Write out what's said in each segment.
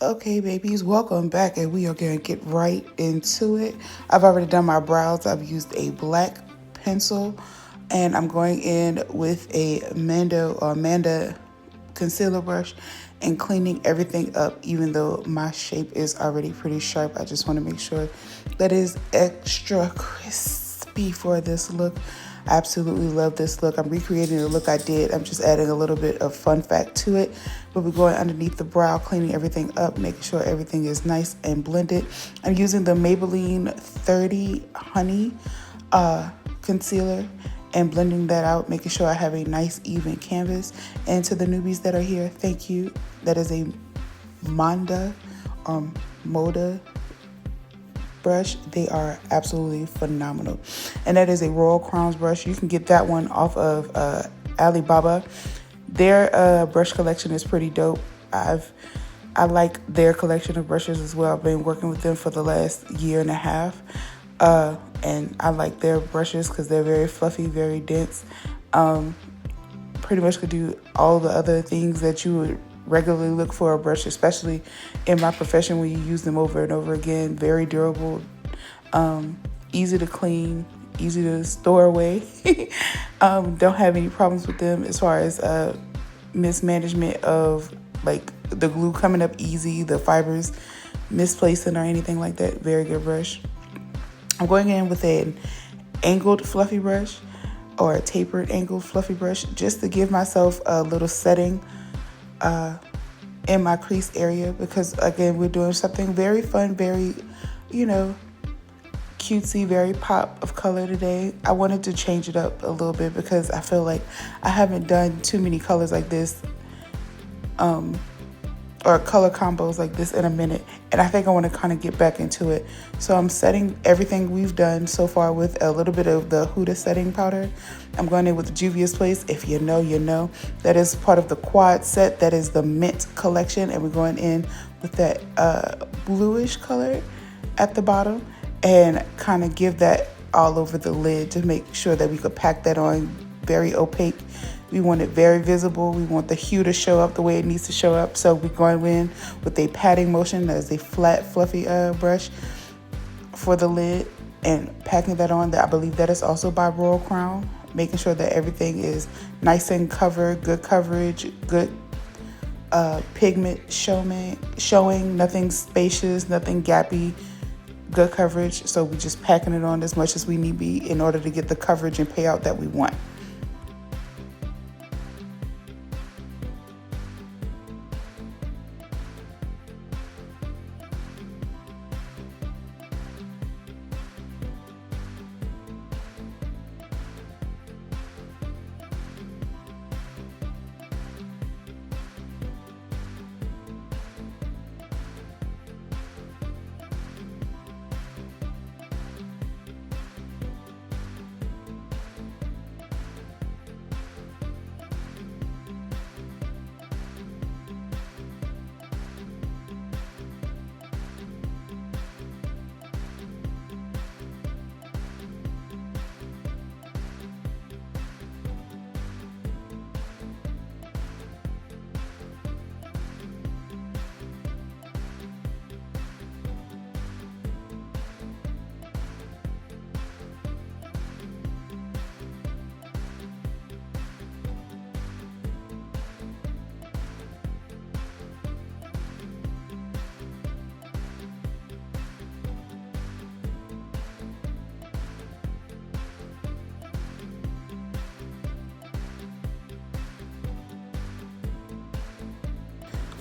Okay, babies, welcome back, and we are going to get right into it. I've already done my brows. I've used a black pencil, and I'm going in with a Amanda concealer brush and cleaning everything up. Even though my shape is already pretty sharp, I just want to make sure that it is extra crispy for this look. I absolutely love this look. I'm recreating the look I did. I'm just adding a little bit of fun fact to it. But we're going underneath the brow, cleaning everything up, making sure everything is nice and blended. I'm using the Maybelline 30 Honey concealer and blending that out, making sure I have a nice even canvas. And to the newbies that are here, thank you. That is a Moda brush. They are absolutely phenomenal. And that is a Royal Crowns brush. You can get that one off of Alibaba. Their brush collection is pretty dope. I like their collection of brushes as well. I've been working with them for the last year and a half. And I like their brushes because they're very fluffy, very dense. Pretty much could do all the other things that you would regularly look for a brush, especially in my profession when you use them over and over again. Very durable, easy to clean, easy to store away. Don't have any problems with them as far as mismanagement of like the glue coming up easy, the fibers misplacing or anything like that. Very good brush. I'm going in with an angled fluffy brush or a tapered angled fluffy brush just to give myself a little setting in my crease area, because again, we're doing something very fun, very, cutesy, very pop of color today. I wanted to change it up a little bit because I feel like I haven't done too many colors like this, or color combos like this in a minute, and I think I want to kind of get back into it. So I'm setting everything we've done so far with a little bit of the Huda setting powder. I'm going in with Juvia's Place. If you know, you know. That is part of the quad set. That is the mint collection, and we're going in with that bluish color at the bottom and kind of give that all over the lid to make sure that we could pack that on very opaque. We want it very visible. We want the hue to show up the way it needs to show up. So we're going in with a patting motion. That is a flat, fluffy brush for the lid and packing that on. I believe that is also by Royal Crown. Making sure that everything is nice and covered, good coverage, good pigment showing, nothing spacious, nothing gappy, good coverage. So we're just packing it on as much as we need be in order to get the coverage and payout that we want.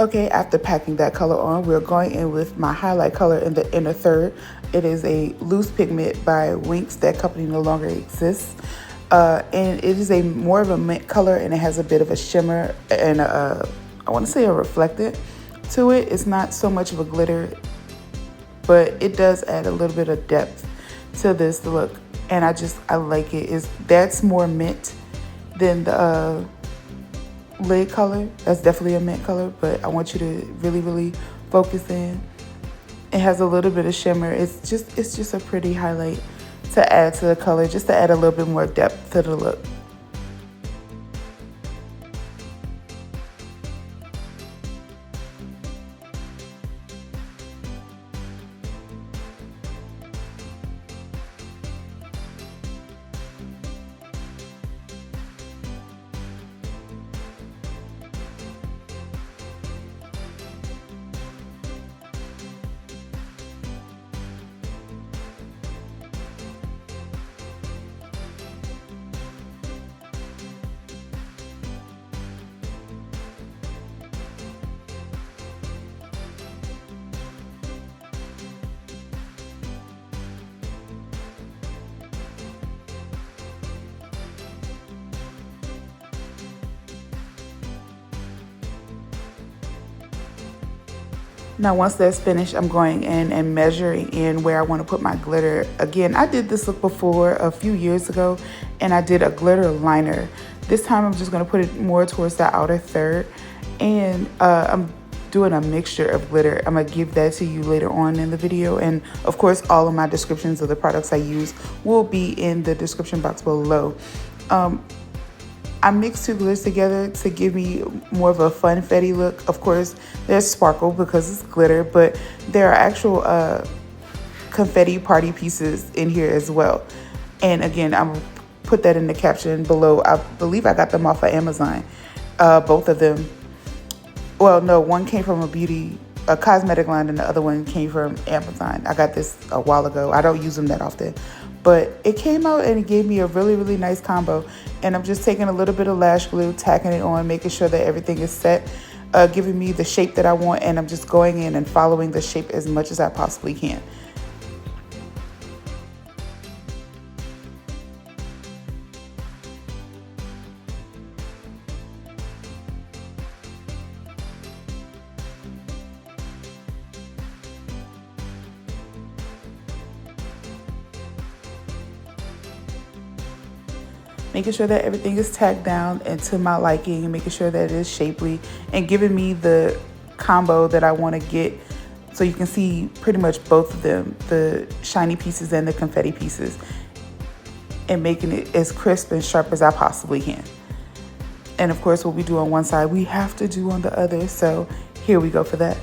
Okay, after packing that color on, we're going in with my highlight color in the inner third. It is a loose pigment by Winx. That company no longer exists. And it is a more of a mint color, and it has a bit of a shimmer and I want to say a reflectant to it. It's not so much of a glitter, but it does add a little bit of depth to this look. And I like it. That's more mint than the lid color. That's definitely a mint color, but I want you to really, really focus in. It has a little bit of shimmer. It's just a pretty highlight to add to the color, just to add a little bit more depth to the look. Now, once that's finished, I'm going in and measuring in where I want to put my glitter. Again, I did this look before a few years ago, and I did a glitter liner. This time, I'm just going to put it more towards the outer third, and I'm doing a mixture of glitter. I'm going to give that to you later on in the video, and of course, all of my descriptions of the products I use will be in the description box below. I mixed two glitters together to give me more of a funfetti look. Of course, there's sparkle because it's glitter, but there are actual confetti party pieces in here as well. And again, I'm put that in the caption below. I believe I got them off of Amazon, both of them. Well, no, one came from a cosmetic line, and the other one came from Amazon. I got this a while ago. I don't use them that often, but it came out and it gave me a really, really nice combo. And I'm just taking a little bit of lash glue, tacking it on, making sure that everything is set, giving me the shape that I want, and I'm just going in and following the shape as much as I possibly can. Making sure that everything is tacked down and to my liking, and making sure that it is shapely and giving me the combo that I want to get, so you can see pretty much both of them, the shiny pieces and the confetti pieces, and making it as crisp and sharp as I possibly can. And of course, what we do on one side, we have to do on the other. So here we go for that.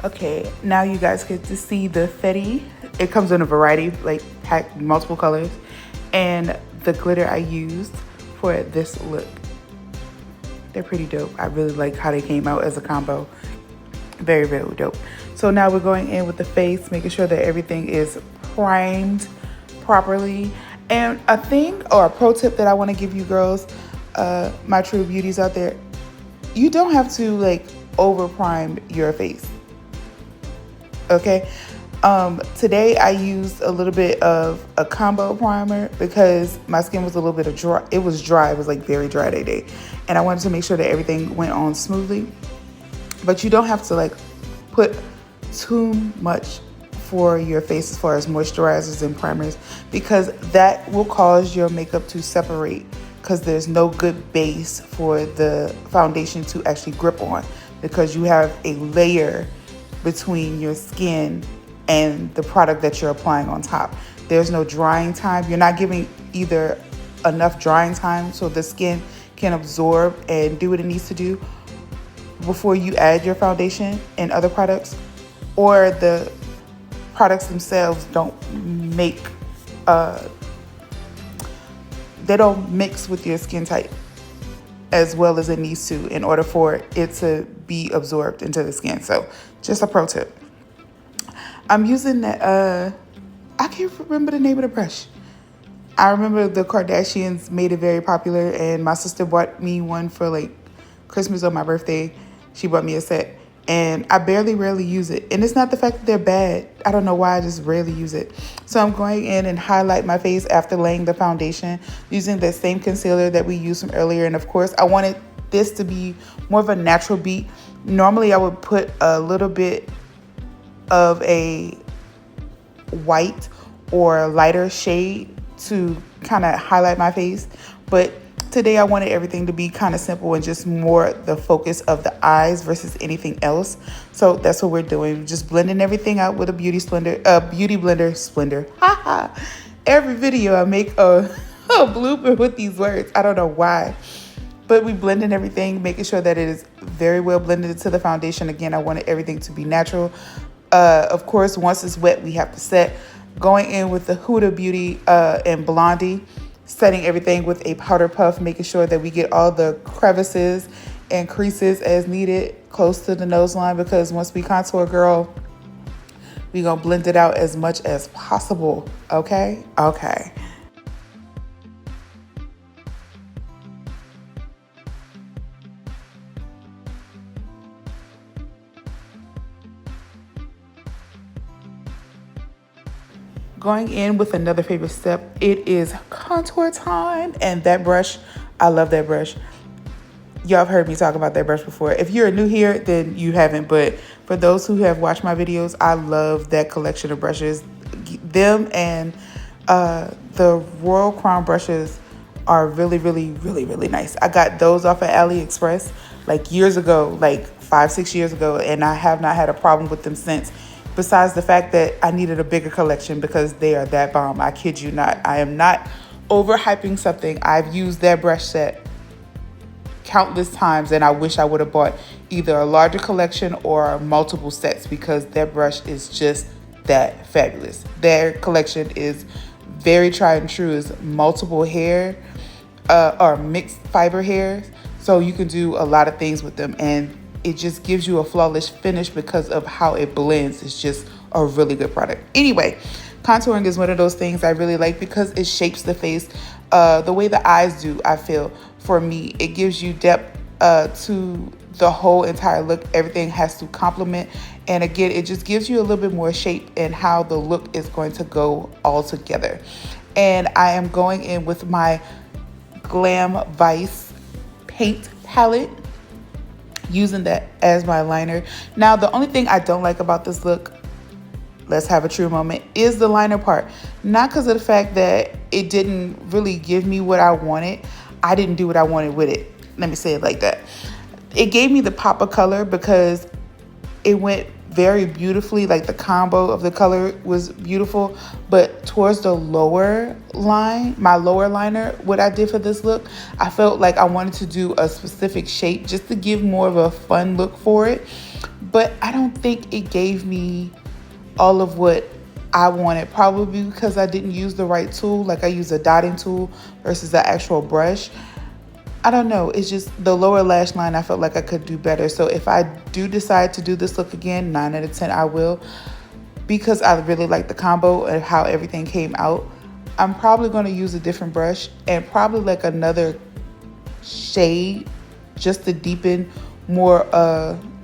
Okay, now you guys get to see the Fetty. It comes in a variety, like packed multiple colors, and the glitter I used for this look. They're pretty dope. I really like how they came out as a combo. Very, very dope. So now we're going in with the face, making sure that everything is primed properly. And a thing or a pro tip that I want to give you girls, my true beauties out there, you don't have to like over prime your face. Okay, today I used a little bit of a combo primer because my skin was a little bit dry. It was dry. It was like very dry that day, and I wanted to make sure that everything went on smoothly. But you don't have to like put too much for your face as far as moisturizers and primers, because that will cause your makeup to separate, because there's no good base for the foundation to actually grip on, because you have a layer between your skin and the product that you're applying on top. There's no drying time. You're not giving either enough drying time so the skin can absorb and do what it needs to do before you add your foundation and other products, or the products themselves don't make, they don't mix with your skin type as well as it needs to in order for it to be absorbed into the skin. So just a pro tip. I'm using that, I can't remember the name of the brush. I remember the Kardashians made it very popular, and my sister bought me one for like Christmas or my birthday. She bought me a set, and I rarely use it. And it's not the fact that they're bad. I don't know why, I just rarely use it. So I'm going in and highlight my face after laying the foundation using that same concealer that we used from earlier. And of course, I wanted this to be more of a natural beat. Normally, I would put a little bit of a white or lighter shade to kind of highlight my face, but today I wanted everything to be kind of simple and just more the focus of the eyes versus anything else. So that's what we're doing, just blending everything out with a beauty blender splendor. Haha. Every video I make a blooper with these words. I don't know why. But we blending everything, making sure that it is very well blended into the foundation. Again, I wanted everything to be natural. Of course, once it's wet, we have to set. Going in with the Huda Beauty and Blondie, setting everything with a powder puff, making sure that we get all the crevices and creases as needed close to the nose line, because once we contour, girl, we gonna blend it out as much as possible, okay? Okay. Going in with another favorite step, it is contour time. And that brush, I love that brush. Y'all have heard me talk about that brush before. If you're new here, then you haven't. But for those who have watched my videos, I love that collection of brushes. Them and the Royal Crown brushes are really, really, really, really nice. I got those off of AliExpress like years ago, like 5-6 years ago, and I have not had a problem with them since. Besides the fact that I needed a bigger collection because they are that bomb. I kid you not. I am not overhyping something. I've used that brush set countless times, and I wish I would have bought either a larger collection or multiple sets, because that brush is just that fabulous. Their collection is very tried and true. Is multiple hair or mixed fiber hairs, so you can do a lot of things with them, and it just gives you a flawless finish because of how it blends. It's just a really good product. Anyway, contouring is one of those things I really like because it shapes the face the way the eyes do. I feel for me, it gives you depth to the whole entire look. Everything has to complement, and again, it just gives you a little bit more shape and how the look is going to go all together. And I am going in with my Glam Vice paint palette, using that as my liner. Now, the only thing I don't like about this look, let's have a true moment, is the liner part. Not because of the fact that it didn't really give me what I wanted. I didn't do what I wanted with it. Let me say it like that. It gave me the pop of color because it went very beautifully, like the combo of the color was beautiful. But towards the lower line, my lower liner, what I did for this look, I felt like I wanted to do a specific shape just to give more of a fun look for it. But I don't think it gave me all of what I wanted, probably because I didn't use the right tool. Like I used a dotting tool versus the actual brush. I don't know. It's just the lower lash line, I felt like I could do better. So if I do decide to do this look again, 9 out of 10, I will. Because I really like the combo and how everything came out. I'm probably going to use a different brush and probably like another shade just to deepen more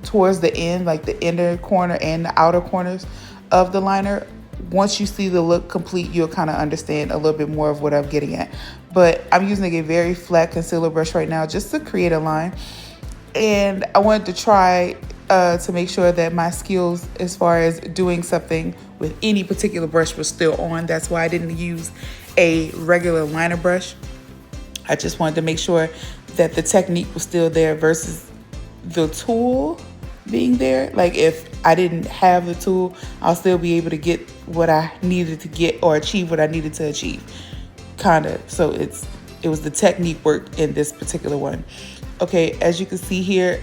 towards the end, like the inner corner and the outer corners of the liner. Once you see the look complete, you'll kind of understand a little bit more of what I'm getting at. But I'm using a very flat concealer brush right now just to create a line. And I wanted to try to make sure that my skills as far as doing something with any particular brush was still on. That's why I didn't use a regular liner brush. I just wanted to make sure that the technique was still there versus the tool being there. Like if I didn't have the tool, I'll still be able to get what I needed to get or achieve what I needed to achieve, kind of. So it was the technique work in this particular one. Okay, as you can see here,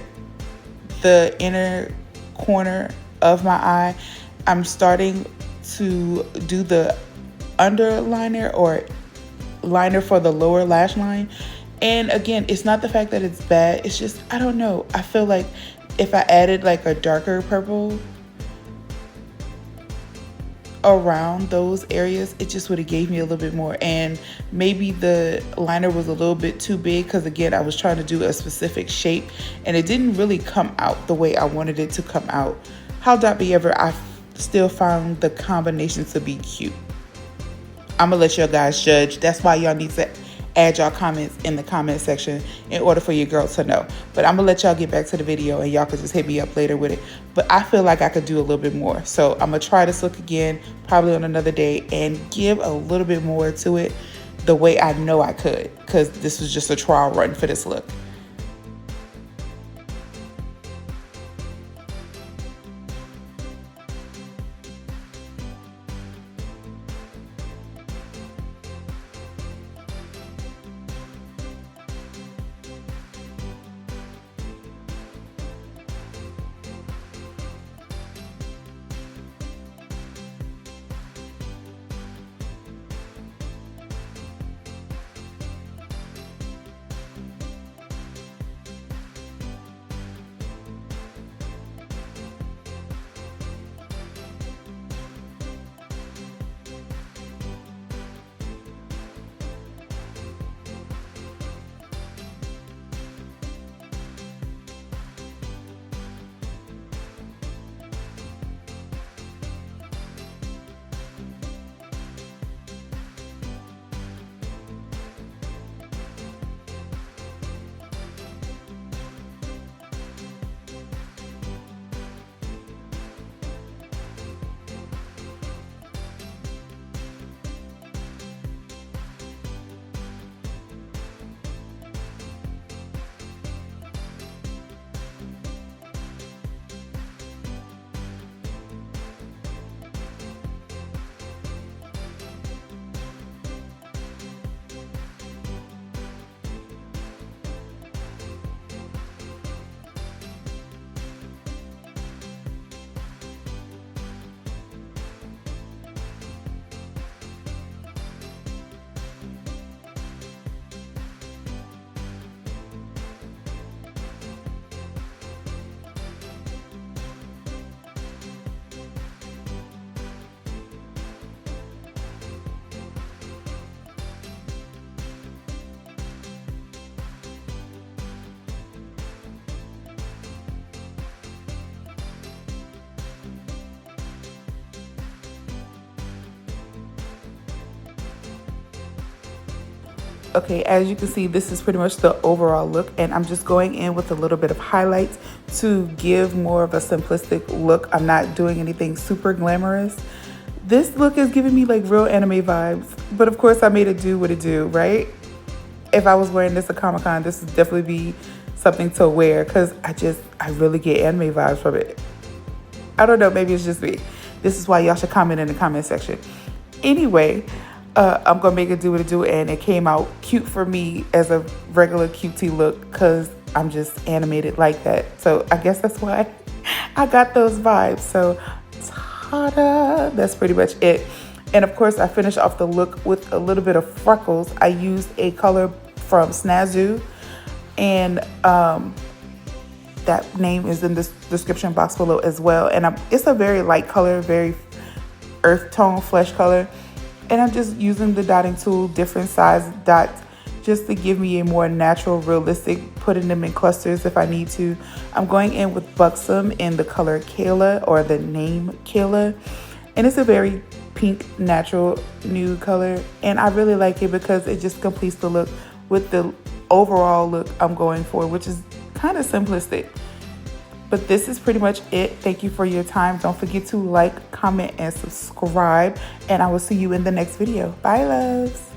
the inner corner of my eye, I'm starting to do the underliner or liner for the lower lash line. And again, it's not the fact that it's bad, it's just, I don't know, I feel like if I added like a darker purple around those areas, it just would have gave me a little bit more. And maybe the liner was a little bit too big because again, I was trying to do a specific shape and it didn't really come out the way I wanted it to come out. However, I still found the combination to be cute. I'm gonna let y'all guys judge. That's why y'all need to add y'all comments in the comment section in order for your girls to know. But I'm gonna let y'all get back to the video and y'all can just hit me up later with it. But I feel like I could do a little bit more. So I'm gonna try this look again, probably on another day, and give a little bit more to it the way I know I could, because this was just a trial run for this look. Okay, as you can see, this is pretty much the overall look, and I'm just going in with a little bit of highlights to give more of a simplistic look. I'm not doing anything super glamorous. This look is giving me like real anime vibes, but of course I made it do what it do, right? If I was wearing this at Comic-Con, this would definitely be something to wear because I really get anime vibes from it. I don't know, maybe it's just me. This is why y'all should comment in the comment section. Anyway, I'm gonna make it do what it do, and it came out cute for me as a regular cutie look because I'm just animated like that. So I guess that's why I got those vibes. So ta-da, that's pretty much it. And of course, I finished off the look with a little bit of freckles. I used a color from snazaroo, and that name is in the description box below as well. And it's a very light color, very earth tone flesh color. And I'm just using the dotting tool, different size dots, just to give me a more natural, realistic, putting them in clusters if I need to. I'm going in with Buxoum in the color Kayla, or the name Kayla. And it's a very pink, natural, nude color. And I really like it because it just completes the look with the overall look I'm going for, which is kind of simplistic. But this is pretty much it. Thank you for your time. Don't forget to like, comment, and subscribe. And I will see you in the next video. Bye, loves.